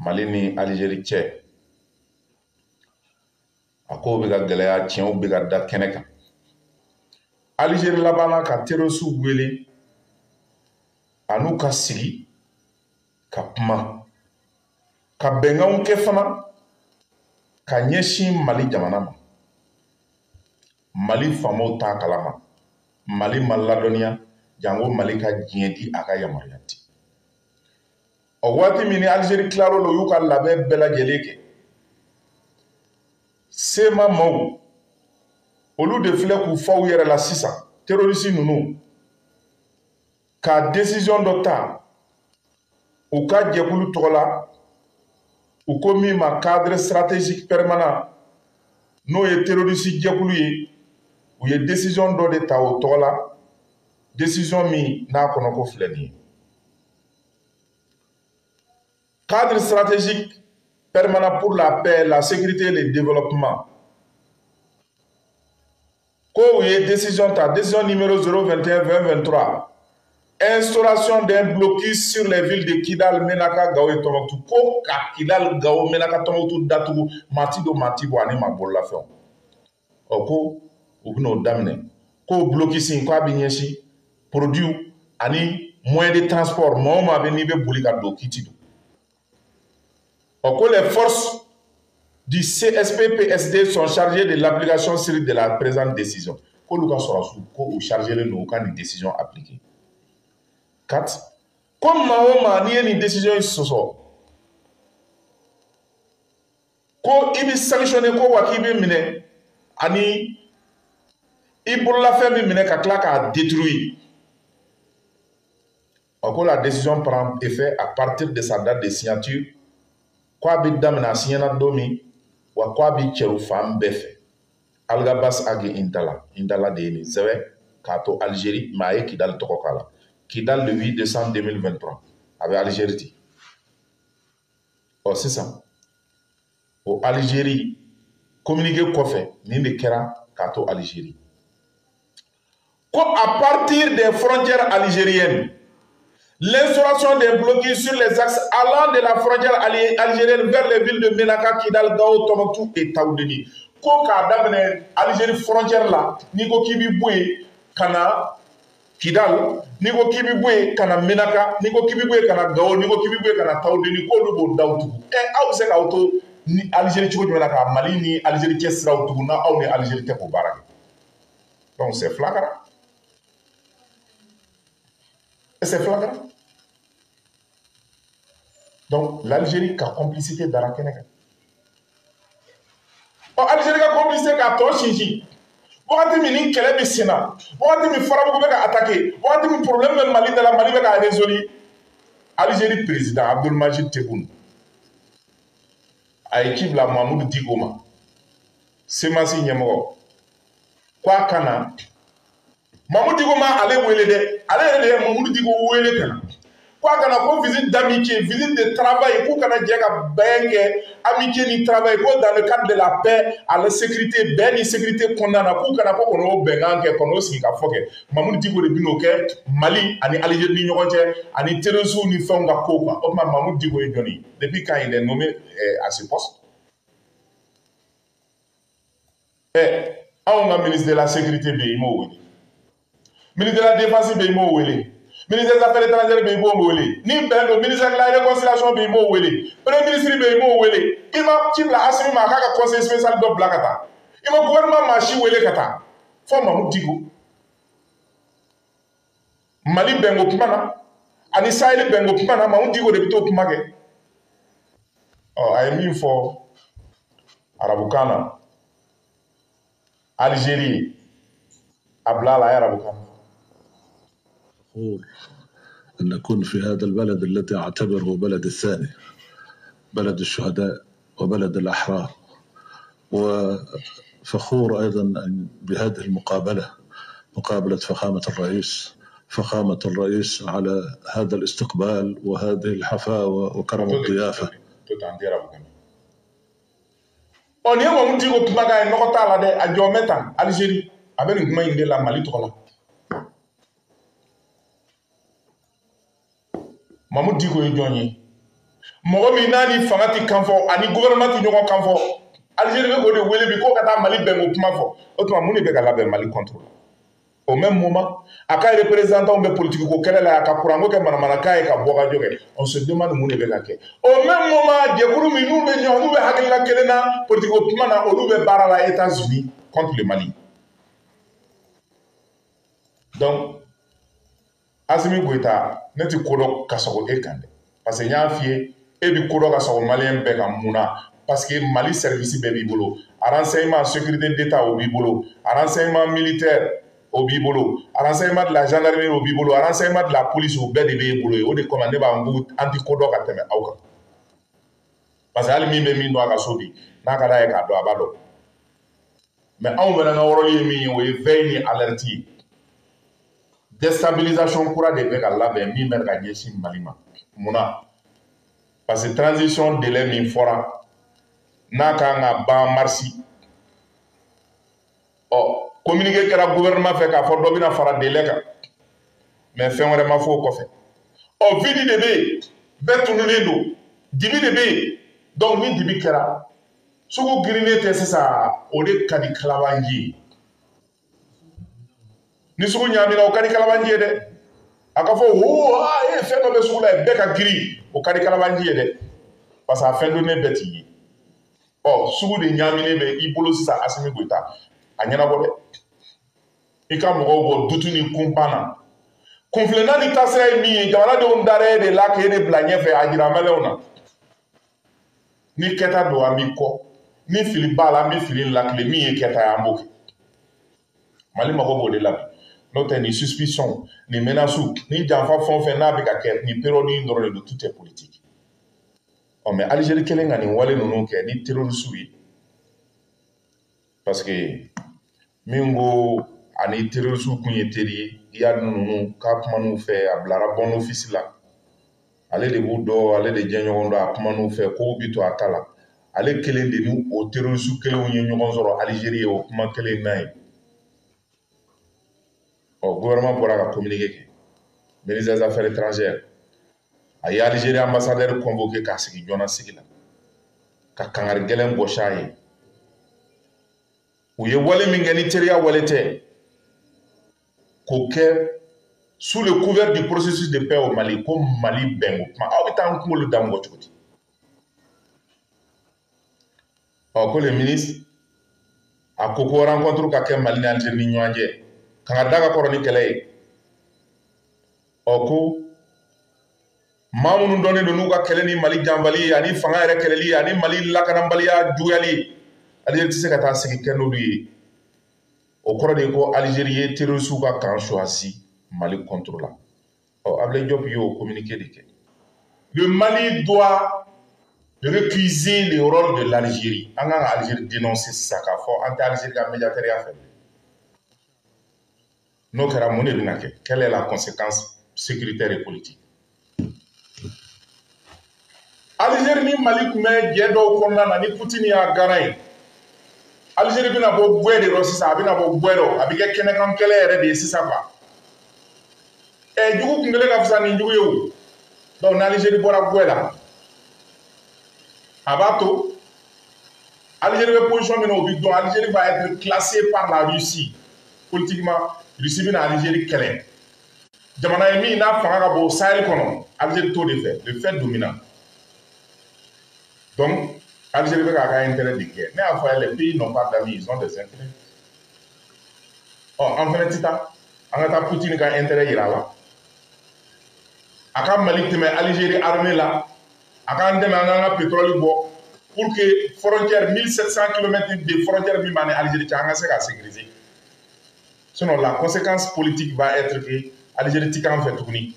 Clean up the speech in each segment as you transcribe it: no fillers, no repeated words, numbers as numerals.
Mali ni Algérie cɛ a kow bɛ ka gɛlɛya tiɲɛw bɛ ka da kɛnɛ kan Algérie labanna ka terrorisiw wele an'u ka sigi ka kuma ka bɛnkanw kɛ fana ka ɲɛsin Mali jamana ma Mali faamaw t'a kalama Mali ma ladɔnniya jango Mali ka diɲɛ di a ka yamaruya di o waati min ni Algérie tilar'o la u y'u ka labɛn bɛɛ lajɛlen kɛ sema maaw olu de filɛ k'u faw yɛrɛ la sisan terroriste ninnu ka décision dɔ ta u ka jɛkulu tɔgɔ la u ko min ma cadre stratégique permanent n'o ye terroriste jɛkulu ye u ye décision dɔ de ta o tɔgɔ la décision min n'a kɔnɔ ko filɛ nin ye cadre stratégique permanent pour la paix, la sécurité et le développement. Ko ye décision ta, décision numéro 021-2023. Instauration d'un blocus sur les villes de Kidal, Menaka, Gao et Tombouctou. Ko ka Kidal, Gao, Menaka, Tombouctou, Datougou, Matido, Matibo, Ani Mabol la fait. Ko ubino damne. Ko blocus in kwa binyeshi produit ani moyen de transport, moma benibe boulika do kitido. Les forces du CSP-PSD sont chargées de l'application stricte de la présente décision. Ko luka sorasu ko chargé le no ka ni décision appliquée. 4. Comme Mahoma ni une décision soso. Ko ibi sanctionné ko wakibi mine ani ibur la fait mine ka klaka a détruit. La décision prend effet à partir de sa date de signature. Kwa bi damina signana domi wa kwa bi cheru fam befe algabas agi indala de ni zewe kato Algérie maye Kidal tokokala Kidal le 8 décembre 2023 avec Algérie c'est ça au Algérie communiqué kofé ni de kera kato Algérie ko à partir des frontières algériennes l'instauration des blocus sur les axes allant de la frontière algérienne vers les villes de Menaka, Kidal, Gao, Tombouctou et Taoudeni. Ko ka damene Algérie frontière là, ni ko kibi boué kana Kidal, ni ko kibi boué kana Menaka, ni ko kibi boué kana Gao, ni ko kibi boué kana Taoudeni ko lu bo Daoudou. Aw se ka auto ni Algérie tiko jumela ka Mali ni Algérie ci srawtu na aw ni Algérie te ko barak. Donc c'est flagrant. C'est flagrant. Donc, l'Algérie a complicité dans la Kenega. L'Algérie a complicité dans la Kenega. Wakati mini kele bi sena, wakati mi farabu be ka attaquer, wakati mi problème be Mali de la Mali be ka résolu. Algérie président Abdul Majid Tebboune a équipe la Mahmoud Digoma. Semasi Nyemoro. Kwa kana Mahmoud Digoma ale wele de, ale Mahmoud Digoma wele kana. Quoi qu'on a pour visite d'amitié, visite de travail, pour qu'on a dit que amitié ni travail, pour dans le cadre de la paix, à la sécurité, ben sécurité qu'on a, pour qu'on a pas qu'on a bengan que qu'on a aussi qu'à faire que Mamoudou Diko de Bino que Mali, ani Algérie ni Nyonje, ani terrorisme ni fait on a quoi, au moins Mamoudou Diko est donné depuis quand il est nommé à ce poste. On a ministre de la sécurité Béimo Wele, ministre de la défense Béimo Wele. Ministre des Affaires étrangères Béimo Wele, ni Bendo, ministre de la Réconciliation Béimo Wele, Premier ministre Béimo Wele, il m'a dit la Assimi Makaka conseil spécial de Blakata, il m'a gouvernement Machi Wele Kata, faut Mahmoud Digo. Mali Bengo Kimana, Ani Sahel Bengo Kimana, Mahmoud Digo de Bito Kimage. I mean for Arabukana, Algérie, Ablala Arabukana. أن أكون في هذا البلد الذي أعتبره بلد الثاني، بلد الشهداء وبلد الأحرار، وفخور أيضا بهذه المقابلة، مقابلة فخامة الرئيس على هذا الاستقبال وهذه الحفاوة وكرم الضيافة. On y a un petit peu de magasin, on a des adjoints Algérie, avec une main de la Mali. Mahmoud Diko est gagné. mɔgɔ min n'a ni fanga ti kan fɔ ani gouvernement ti ɲɔgɔn kan fɔ Algérie bɛ k'o de wele bi ko ka taa Mali bɛn o kuma fɔ o tuma mun de bɛ ka labɛn Mali contre la au même moment a ka représentant bɛ politique ko kɛlɛ la a ka kuranko kɛ manamanakan ye ka bɔ ka jɔ kɛ on se demande mun de bɛ ka kɛ au même moment jɛkulu min n'u bɛ ɲɔgɔn n'u bɛ hakilina kelen na politique ko kuma na olu bɛ baara la États-Unis contre le Mali donc Assimi Goïta ne ti ko dɔ ka sago e kan dɛ parce que n y'a f'i ye e bi ko dɔ ka sago maliyɛn bɛɛ kan mun na parce que Mali service bɛɛ b'i bolo renseignement sécurité d'État o b'i bolo renseignement militaire o b'i bolo renseignement de la gendarmerie o b'i bolo renseignement de la police o bɛɛ de b'e bolo o de kama ne b'an ko an ti ko dɔ ka tɛmɛ aw kan parce que hali min bɛ min dɔn a ka so bi n'a ka d'a ye k'a dɔn a b'a dɔn mais anw fana ka wɔrɔli ye min ye o ye veille ni alerte ye déstabilisation kura de bɛ ka labɛn min bɛ ka ɲɛsin Mali ma mun na parce que transition délai min fɔra n'a kan ka ban marsi communiqué kɛra gouvernement fɛ k'a fɔ dɔ bɛna fara délai kan mais fɛn wɛrɛ ma fɔ o kɔfɛ vide de bɛ yen bɛɛ tununnen don dibi de bɛ yen donc ni dibi kɛra sugu girinnen tɛ sisan o de ka di kalabanji ye ni sugu ɲaamina o ka di kalabanji ye dɛ a ka fɔ e fɛn dɔ bɛ sugu la yen bɛɛ ka girin o ka di kalabanji ye dɛ parce que a fɛn donnen bɛɛ t'i ye sugu de ɲaaminen bɛ i bolo sisan Assimi Goïta a ɲɛnabɔ dɛ i ka mɔgɔw bɔ dutu ni kunpan na kunfilenna ni taasira ye min ye jamanadenw dara e de la k'e de bila ɲɛfɛ a jira maliyɛnw na ni kɛta don an b'i kɔ ni fili b'a la an bɛ fili lakile min ye kɛta ye an b'o kɛ Mali mago b'o de la bi n'o tɛ ni suspicion ni menaces ni janfa fɛn o fɛn n'a bɛ ka kɛ ni période in dɔrɔn de don tout est politique mais Algérie kɛlen ka nin wale ninnu kɛ ni terroristes ye parce que min ko ani terroristes kun ye teri ye Iyad ninnu k'a kuma n'u fɛ a bilara bon office la ale de b'u dɔn ale de jɛɲɔgɔn dɔn a kuma n'u fɛ kow bi to a ta la ale kelen de ni o terroristes kelenw ye ɲɔgɔn sɔrɔ Algérie ye o kuma kelen na ye gouvernement bɔra ka communiqué kɛ ministre des affaires étrangères a ye Algérie ambassadeur convoqué k'a sigi joona sigi la ka kangari gɛlɛn gosi a ye u ye wale min kɛ ni teriya wale tɛ k'o kɛ sous le couvert du processus de paix au Mali ko Mali bɛn o kuma aw bɛ taa an kunkolo da mɔgɔ cogo di ko le ministre a ko ko rencontre ka kɛ Mali ni Algérie ni ɲɔgɔn cɛ kan ka da ka kɔrɔ ni kɛlɛ ye ko maa minnu dɔnnen don n'u ka kɛlɛ ni Mali janbali ye ani fanga yɛrɛ kɛlɛli ye ani Mali lakanabaliya juguyali ye Algérie tɛ se ka taa sigi kɛ n'olu ye o kɔrɔ de ye ko Algérie ye terroristes ka camp choisi Mali contre la Ablaye Diop y'o communiqué de kɛ le Mali doit récuser le rôle de l'Algérie an kan ka Algérie dénoncer sisan k'a fɔ an tɛ Algérie ka médiateur fɛ n'o kɛra mun de bɛna kɛ quelle est la conséquence sécuritaire et politique Algérie ni Mali tun bɛ jɛ dɔw kɔnɔna na ni Poutine y'a garan ye Algérie bɛna bɔ guɛ de rɔ sisan a bɛna bɔ guɛ rɔ a bɛ kɛ kɛnɛkan kɛlɛ yɛrɛ de ye sisan quoi jugu kun kelen ka fisa ni jugu ye o donc ni Algérie bɔra guɛ la a b'a to Algérie bɛ position min na o bɛ dɔn Algérie va être classée par la Russie politiquement Russie bɛna Algérie kɛlɛ jamana ye min n'a fanga ka bon Sahel kɔnɔ Algérie t'o de fɛ le fait dominant donc Algérie bɛ k'a ka intérêt de kɛ ne y'a fɔ a ye les pays n'ont pas d'amis ils ont des intérêts an fɛnɛ ti taa an ka taa Poutine ka intérêt yira a la a ka Mali tɛmɛ Algérie armée la a k'an dɛmɛ an k'an ka pétrole bɔ pour que frontière 1700 km de frontière min b'an ni Algérie cɛ an ka se ka sécuriser sinon la conséquence politique va être que Algérie ti k'an fɛ tuguni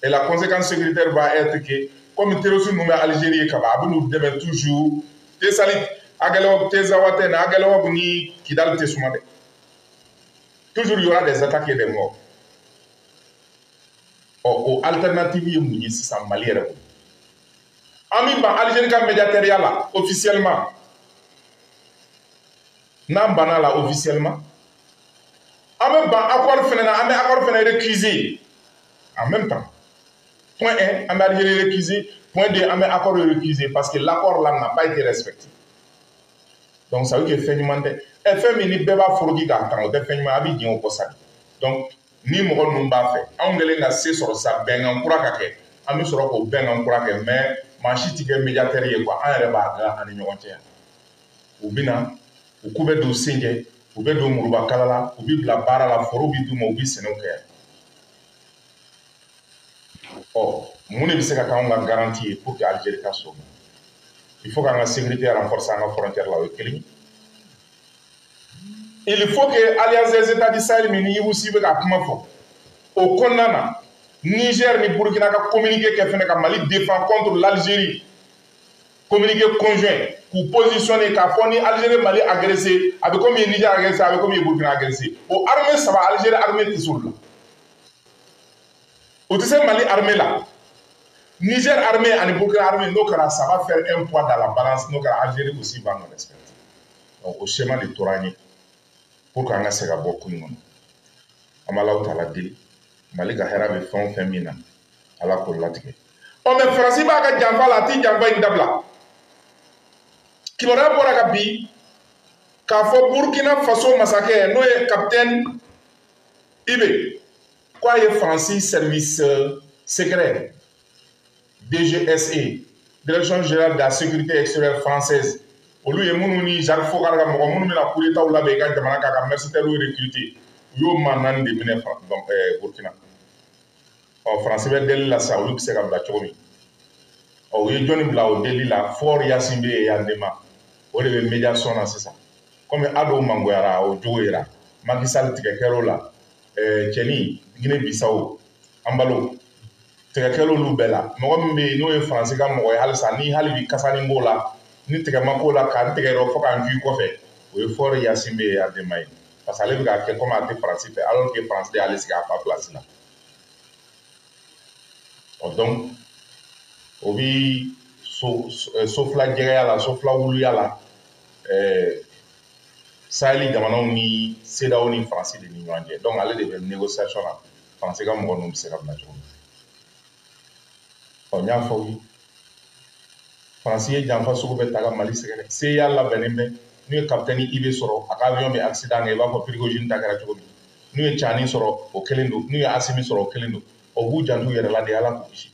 et la conséquence sécuritaire va être que comme terroristes ninnu bɛ Algérie ye kaban a bɛ n'u dɛmɛ toujours Tessalit Aguel'hoc Tezawaten Aguel'hoc ni Kidal tɛ suma dɛ toujours il y aura des attaques et des morts o alternative ye mun ye sisan Mali yɛrɛ bolo an min ban Algérie ka médiatériat la officiellement n'an banna la officiellement an bɛ ban accord fɛnɛ na an bɛ accord fɛnɛ récuser en même temps Point 1, on a Algérie récusé. Point 2, on a accord récusé parce que l'accord là n'a pas été respecté. Donc ça veut dire que finalement, FM ni beba forogi ka tan o te finalement abi di on ko sa. Donc ni mo ko numba fait. On ngele na se sur ça ben en kura ka ke. An mi soro ko ben en kura ke mais manchi ti ke médiateur ye quoi. An yɛrɛ b'a ga ani ɲɔgɔn cɛ yan. U bina u ku bɛ don senjɛ, u bɛ don muruba kala la, u bi bila baara la, foro bi d'u ma, u bi sɛnɛw kɛ. Mun de bɛ se ka k'anw ka garantie ye pour que Algérie ka sɔn. Il faut qu'an ka sécurité renforcer an ka frontière la o ye kelen ye. Il faut que Alliance des États du Sahel min ni Ibou Sy bɛ ka kuma fɔ o kɔnɔna na Niger ni Burkina ka communiqué kɛ fɛnɛ ka Mali défend contre l'Algérie, communiqué conjoint k'u positionner k'a fɔ ni Algérie Mali agressé a bɛ komi Niger agressé a bɛ komi Burkina agressé o armée saba Algérie armée tɛ s'olu la o tɛ se Mali armée la Niger armée ani Burkina armée n'o kɛra ça va faire un poids dans la balance n'o kɛra Algérie aussi va nous respecter donc o schéma de tora an ye pour qu'an ka se ka bɔ ko in kɔnɔ an b'Alahu taala deli Mali ka hɛrɛ bɛ fɛn o fɛn min na Ala k'o latigɛ mais Faransi b'a ka janfa la a tɛ janfa in dabila kibaruya bɔra ka bi k'a fɔ Burkina Faso masakɛ n'o ye capitaine Ibe k'a ye Faransi service secret DGSE Direction générale de la sécurité extérieure française olu ye minnu ni Jacques Foccart ka mɔgɔ minnu bɛna coup d'état labɛn i ka jamana kan ka mercenaires recruter u y'o maa naani de minɛ Burkina Faransi bɛ deli la sa olu bɛ se ka bila cogo min u ye jɔnni bila o deli la Faure Yacine bɛ yen yan de ma o de bɛ médiation na sisan komi Ado mangoyara o jogo yera Macky Sall tigɛ kɛr'o la cɛni Guinée Bissau Ambalo tigɛ kɛr'olu bɛɛ la mɔgɔ min bɛ yen n'o ye Faransi ka mɔgɔ ye halisa ni hali bi kasani b'o la ni tigɛ ma k'o la k'an tigɛ yɔrɔ fo k'an ju kɔfɛ o ye Faure Yacine bɛ yen yan de ma ye parce que ale bɛ k'a kɛ komi a tɛ Faransi fɛ alors que Faransi de y'ale sigi a fa place la donc o bi sofila jɛgɛya la sofila wuluya la Saheli jamanaw ni CEDEAO ni Faransi de ni ɲɔgɔn cɛ donc ale de bɛ négociation na Faransi ka mɔgɔ ninnu bɛ se ka bila cogo min n y'a fɔ aw ye Faransi ye janfa sugu bɛɛ ta ka Mali sɛgɛrɛ CEA labɛnnen bɛ n'u ye capitaine Ibe sɔrɔ a ka avion bɛ accident kɛ i b'a fɔ Prigozine ta kɛra cogo min n'u ye Tiani sɔrɔ o kelen don n'u ye Assimi sɔrɔ o kelen don o b'u janto u yɛrɛ la de Ala k'u kisi